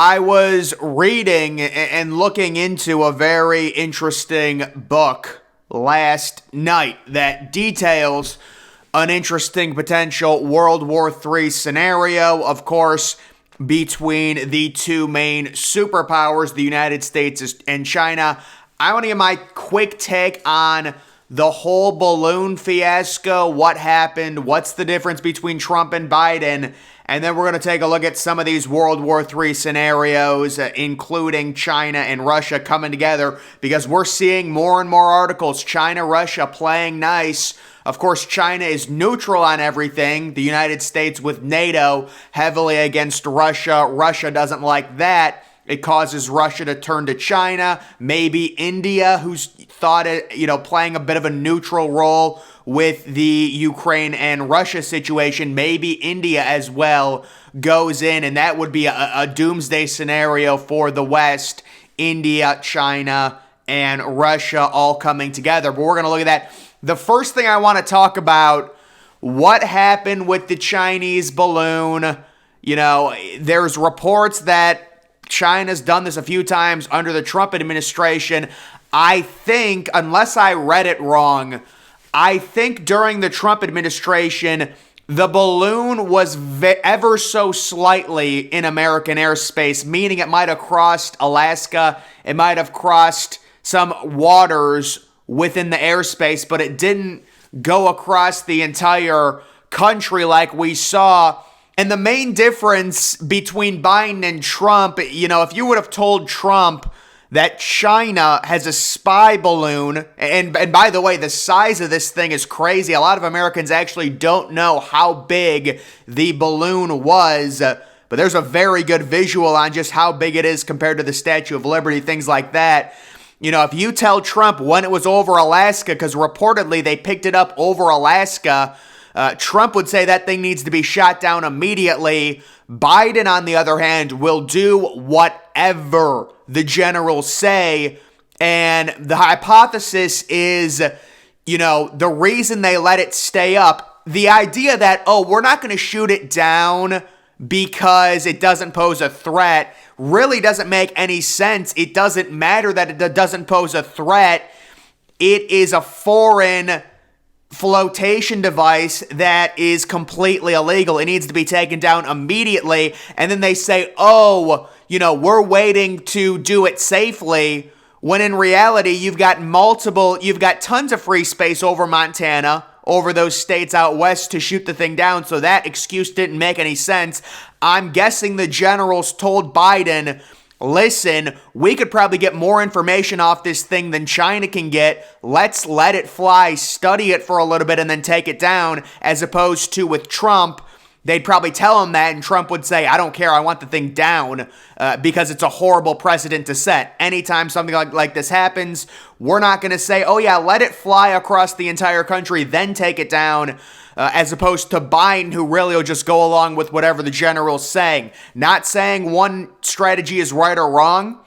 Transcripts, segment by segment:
I was reading and looking into a very interesting book last night that details an interesting potential World War III scenario, of course, between the two main superpowers, the United States and China. I want to give my quick take on the whole balloon fiasco, what happened, what's the difference between Trump and Biden, and then we're going to take a look at some of these World War III scenarios, including China and Russia coming together, because we're seeing more and more articles, China, Russia playing nice. Of course, China is neutral on everything. The United States with NATO heavily against Russia. Russia doesn't like that. It causes Russia to turn to China, maybe India, who's thought it, playing a bit of a neutral role with the Ukraine and Russia situation. Maybe India as well goes in, and that would be a doomsday scenario for the West. India, China, and Russia all coming together. But we're going to look at that. The first thing I want to talk about, what happened with the Chinese balloon. There's reports that China's done this a few times under the Trump administration. I think, unless I read it wrong, I think during the Trump administration, the balloon was ever so slightly in American airspace, meaning it might have crossed Alaska, it might have crossed some waters within the airspace, but it didn't go across the entire country like we saw. And the main difference between Biden and Trump, if you would have told Trump that China has a spy balloon, and by the way, the size of this thing is crazy. A lot of Americans actually don't know how big the balloon was, but there's a very good visual on just how big it is compared to the Statue of Liberty, things like that. If you tell Trump when it was over Alaska, because reportedly they picked it up over Alaska, Trump would say that thing needs to be shot down immediately. Biden, on the other hand, will do whatever the generals say. And the hypothesis is, the reason they let it stay up, the idea that, we're not going to shoot it down because it doesn't pose a threat, really doesn't make any sense. It doesn't matter that it doesn't pose a threat. It is a foreign flotation device that is completely illegal. It needs to be taken down immediately. And then they say, we're waiting to do it safely, when in reality, you've got tons of free space over Montana, over those states out west to shoot the thing down. So that excuse didn't make any sense. I'm guessing the generals told Biden, listen, we could probably get more information off this thing than China can get. Let's let it fly, study it for a little bit, and then take it down, as opposed to with Trump. They'd probably tell him that, and Trump would say, I don't care, I want the thing down, because it's a horrible precedent to set. Anytime something like this happens, we're not going to say, let it fly across the entire country, then take it down, as opposed to Biden, who really will just go along with whatever the general's saying. Not saying one strategy is right or wrong.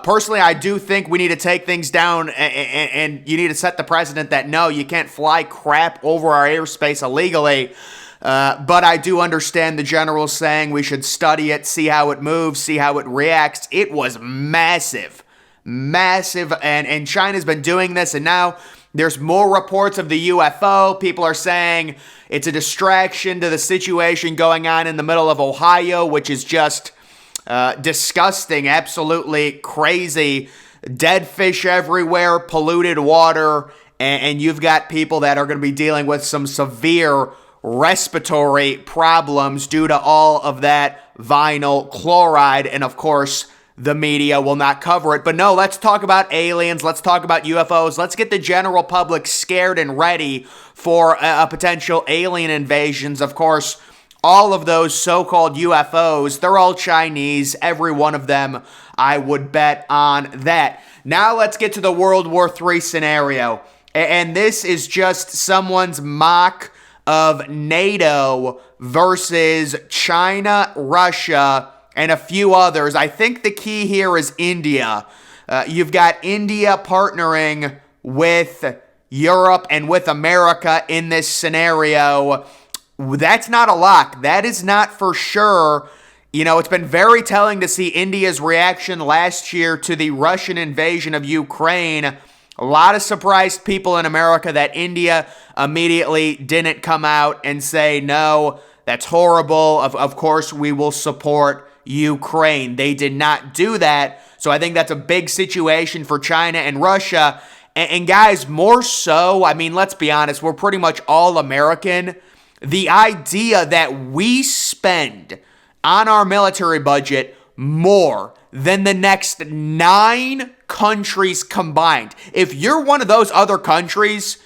Personally, I do think we need to take things down, and you need to set the precedent that, no, you can't fly crap over our airspace illegally. But I do understand the general saying we should study it, see how it moves, see how it reacts. It was massive, and China's been doing this, and now there's more reports of the UFO. People are saying it's a distraction to the situation going on in the middle of Ohio, which is just disgusting, absolutely crazy. Dead fish everywhere, polluted water, and you've got people that are going to be dealing with some severe respiratory problems due to all of that vinyl chloride, and of course, the media will not cover it. But no, let's talk about aliens, let's talk about UFOs, let's get the general public scared and ready for a potential alien invasions. Of course, all of those so-called UFOs, they're all Chinese, every one of them, I would bet on that. Now let's get to the World War III scenario, and this is just someone's mock of NATO versus China, Russia, and a few others. I think the key here is India. You've got India partnering with Europe and with America in this scenario. That's not a lock. That is not for sure. It's been very telling to see India's reaction last year to the Russian invasion of Ukraine. A lot of surprised people in America that India immediately didn't come out and say, no, that's horrible. Of course, we will support Ukraine. They did not do that. So I think that's a big situation for China and Russia. And guys, more so, let's be honest, we're pretty much all American. The idea that we spend on our military budget more than the next 9 countries combined. If you're one of those other countries,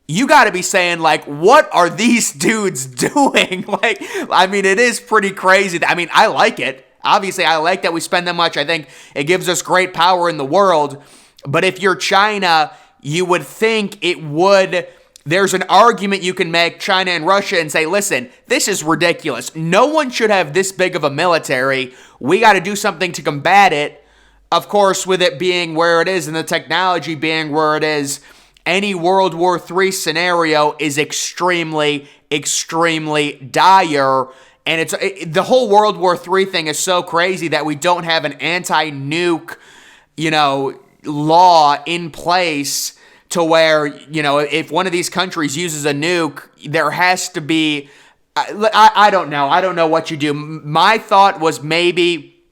you got to be saying, what are these dudes doing? It is pretty crazy. I like it. Obviously, I like that we spend that much. I think it gives us great power in the world. But if you're China, you would think it would. There's an argument you can make, China and Russia, and say, listen, this is ridiculous. No one should have this big of a military. We got to do something to combat it. Of course, with it being where it is and the technology being where it is, any World War III scenario is extremely, extremely dire. And the whole World War III thing is so crazy that we don't have an anti-nuke, law in place to where, if one of these countries uses a nuke, there has to be, I don't know. I don't know what you do. My thought was maybe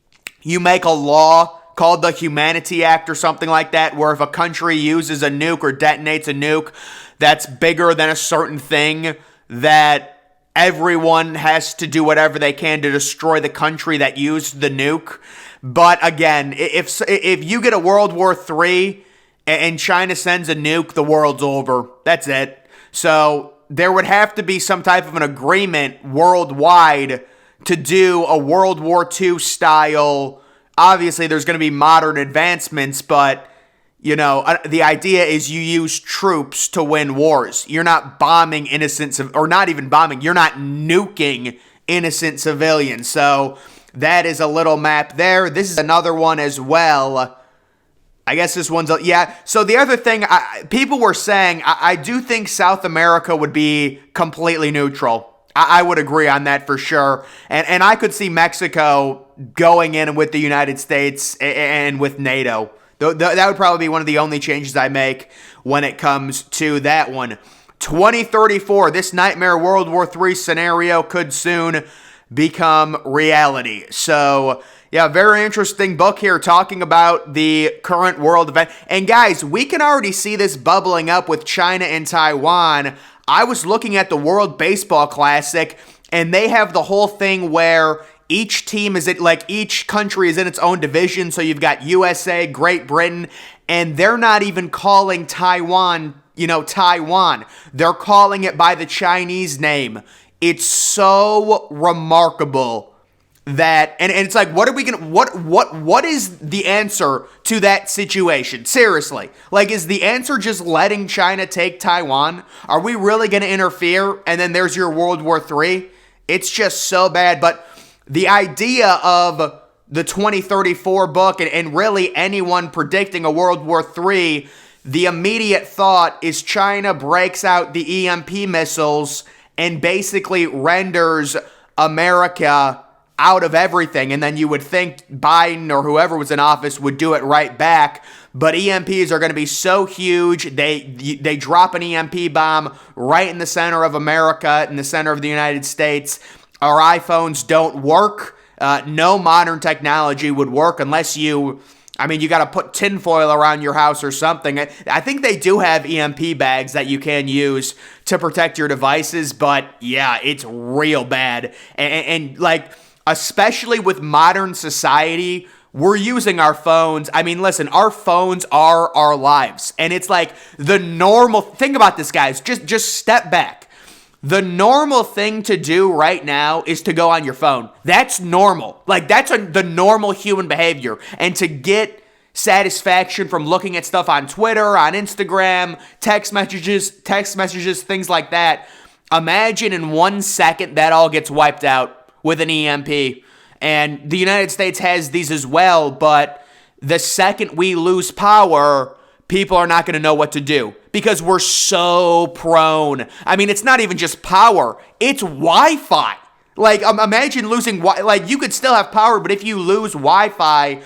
you make a law called the Humanity Act or something like that, where if a country uses a nuke or detonates a nuke that's bigger than a certain thing, that everyone has to do whatever they can to destroy the country that used the nuke. But again, if you get a World War III and China sends a nuke, the world's over. That's it. So there would have to be some type of an agreement worldwide to do a World War II style. Obviously, there's going to be modern advancements, but, the idea is you use troops to win wars. You're not bombing innocent, or not even bombing, you're not nuking innocent civilians. So that is a little map there. This is another one as well. I guess this one's, yeah. So the other thing, people were saying, I do think South America would be completely neutral. I would agree on that for sure. And I could see Mexico going in with the United States and with NATO. That would probably be one of the only changes I make when it comes to that one. 2034, this nightmare World War III scenario could soon become reality. So, yeah, very interesting book here talking about the current world event. And guys, we can already see this bubbling up with China and Taiwan. I was looking at the World Baseball Classic, and they have the whole thing where each team is each country is in its own division. So you've got USA, Great Britain, and they're not even calling Taiwan, Taiwan. They're calling it by the Chinese name. It's so remarkable that, and it's like, what is the answer to that situation? Seriously. Is the answer just letting China take Taiwan? Are we really going to interfere? And then there's your World War III. It's just so bad. But the idea of the 2034 book and really anyone predicting a World War III, the immediate thought is China breaks out the EMP missiles and basically renders America out of everything. And then you would think Biden or whoever was in office would do it right back. But EMPs are going to be so huge. They drop an EMP bomb right in the center of America, in the center of the United States. Our iPhones don't work. No modern technology would work unless you got to put tinfoil around your house or something. I think they do have EMP bags that you can use to protect your devices, but yeah, it's real bad. And especially with modern society, we're using our phones. Listen, our phones are our lives. And it's the normal, think about this, guys, just step back. The normal thing to do right now is to go on your phone. That's normal. That's the normal human behavior. And to get satisfaction from looking at stuff on Twitter, on Instagram, text messages, things like that. Imagine in 1 second that all gets wiped out with an EMP. And the United States has these as well, but the second we lose power, people are not going to know what to do because we're so prone. It's not even just power, it's Wi-Fi. Like, imagine losing like, you could still have power, but if you lose Wi-Fi,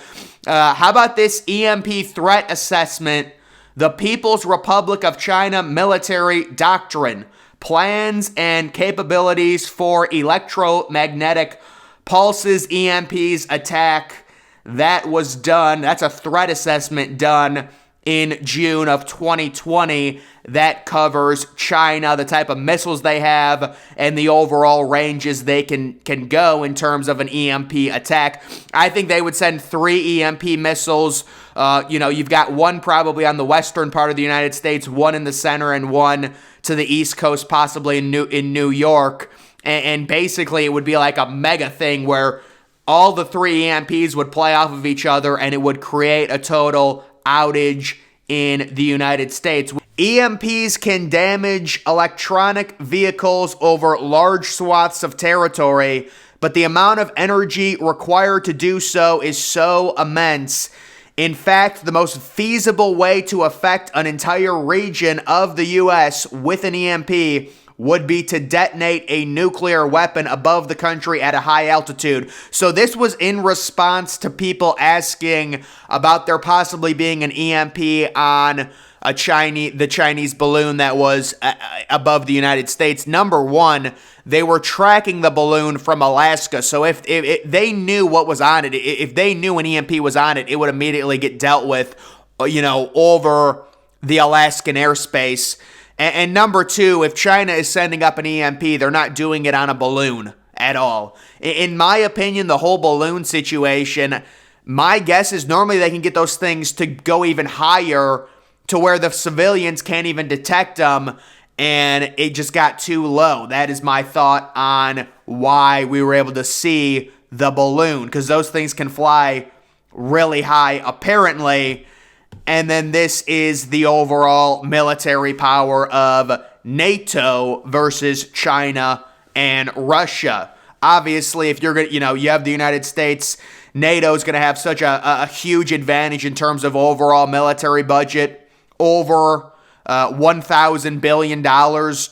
how about this EMP threat assessment? The People's Republic of China military doctrine, plans and capabilities for electromagnetic pulses, EMPs attack. That was done. That's a threat assessment done in June of 2020 that covers China, the type of missiles they have, and the overall ranges they can go in terms of an EMP attack. I think they would send 3 EMP missiles. You've got one probably on the western part of the United States, one in the center, and one to the East Coast, possibly in New York. And basically it would be like a mega thing where all the 3 EMPs would play off of each other, and it would create a total outage in the United States. EMPs can damage electronic vehicles over large swaths of territory, but the amount of energy required to do so is so immense. In fact, the most feasible way to affect an entire region of the U.S. with an EMP would be to detonate a nuclear weapon above the country at a high altitude. So this was in response to people asking about there possibly being an EMP on the Chinese balloon that was above the United States. Number one, they were tracking the balloon from Alaska. So if they knew what was on it, if they knew an EMP was on it, it would immediately get dealt with, over the Alaskan airspace. And number two, if China is sending up an EMP, they're not doing it on a balloon at all. In my opinion, the whole balloon situation, my guess is normally they can get those things to go even higher to where the civilians can't even detect them, and it just got too low. That is my thought on why we were able to see the balloon, because those things can fly really high, apparently. And then this is the overall military power of NATO versus China and Russia. Obviously, if you're going to, you have the United States, NATO is going to have such a huge advantage in terms of overall military budget, over $1,000 billion.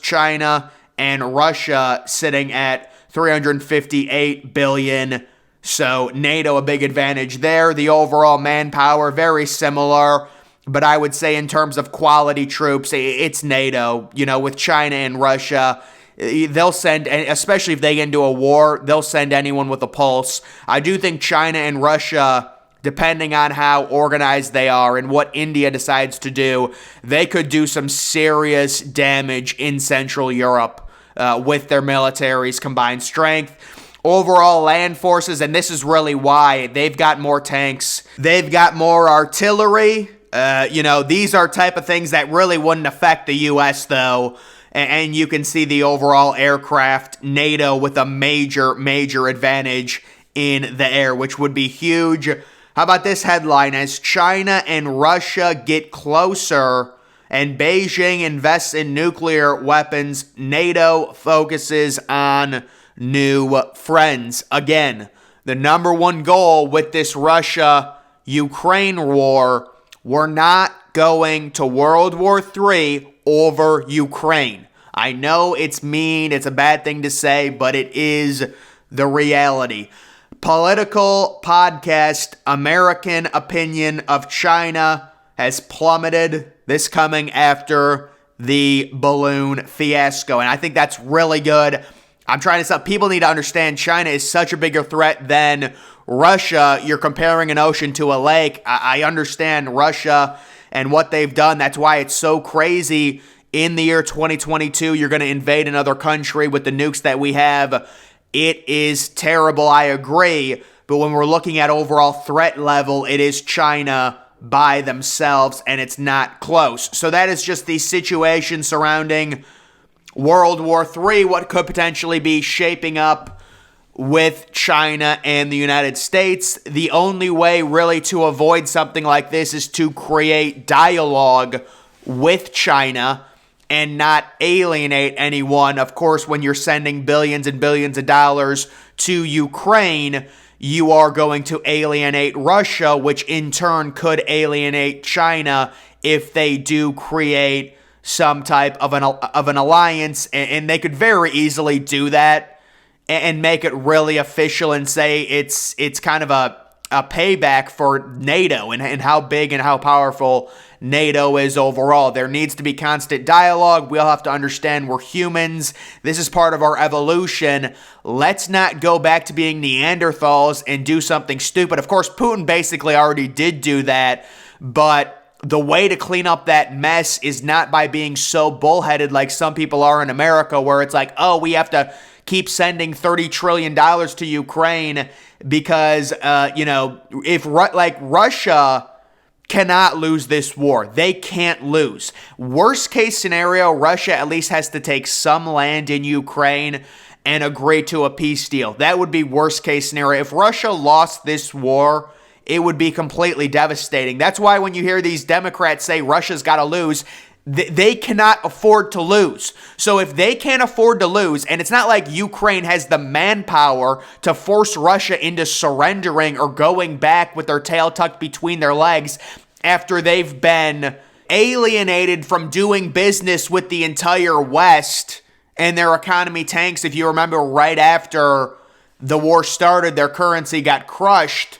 China and Russia sitting at $358 billion. So NATO a big advantage there. The overall manpower very similar, but I would say in terms of quality troops, it's NATO. With China and Russia, they'll send, especially if they get into a war, they'll send anyone with a pulse. I do think China and Russia, depending on how organized they are and what India decides to do, they could do some serious damage in Central Europe with their military's combined strength. Overall land forces, and this is really why, they've got more tanks, they've got more artillery. These are type of things that really wouldn't affect the U.S. though. And you can see the overall aircraft, NATO with a major advantage in the air, which would be huge. How about this headline? As China and Russia get closer and Beijing invests in nuclear weapons, NATO focuses on new friends. Again, the number one goal with this Russia-Ukraine war, we're not going to World War III over Ukraine. I know it's mean, it's a bad thing to say, but it is the reality. Political podcast, American opinion of China has plummeted. This coming after the balloon fiasco, and I think that's really good. I'm trying to say, people need to understand China is such a bigger threat than Russia. You're comparing an ocean to a lake. I understand Russia and what they've done. That's why it's so crazy. In the year 2022, you're going to invade another country with the nukes that we have. It is terrible, I agree. But when we're looking at overall threat level, it is China by themselves, and it's not close. So that is just the situation surrounding World War III, what could potentially be shaping up with China and the United States. The only way really to avoid something like this is to create dialogue with China and not alienate anyone. Of course, when you're sending billions and billions of dollars to Ukraine, you are going to alienate Russia, which in turn could alienate China if they do create some type of an alliance, and they could very easily do that and make it really official and say it's kind of a payback for NATO and how big and how powerful NATO is overall. There needs to be constant dialogue. We all have to understand we're humans. This is part of our evolution. Let's not go back to being Neanderthals and do something stupid. Of course, Putin basically already did do that, but the way to clean up that mess is not by being so bullheaded like some people are in America, where it's like, oh, we have to keep sending $30 trillion to Ukraine because, if Russia cannot lose this war. They can't lose. Worst case scenario, Russia at least has to take some land in Ukraine and agree to a peace deal. That would be worst case scenario. If Russia lost this war, it would be completely devastating. That's why when you hear these Democrats say Russia's got to lose, they cannot afford to lose. So if they can't afford to lose, and it's not like Ukraine has the manpower to force Russia into surrendering or going back with their tail tucked between their legs after they've been alienated from doing business with the entire West and their economy tanks. If you remember, right after the war started, their currency got crushed.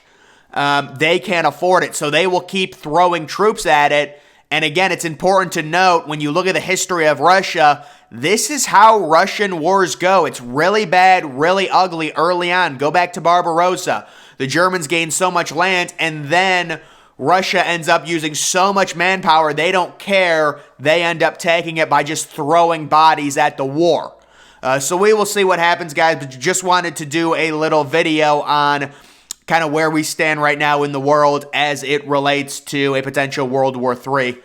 They can't afford it, so they will keep throwing troops at it. And again, it's important to note, when you look at the history of Russia, this is how Russian wars go. It's really bad, really ugly early on. Go back to Barbarossa. The Germans gained so much land, and then Russia ends up using so much manpower, they don't care. They end up taking it by just throwing bodies at the war. So we will see what happens, guys, but just wanted to do a little video on kind of where we stand right now in the world as it relates to a potential World War III.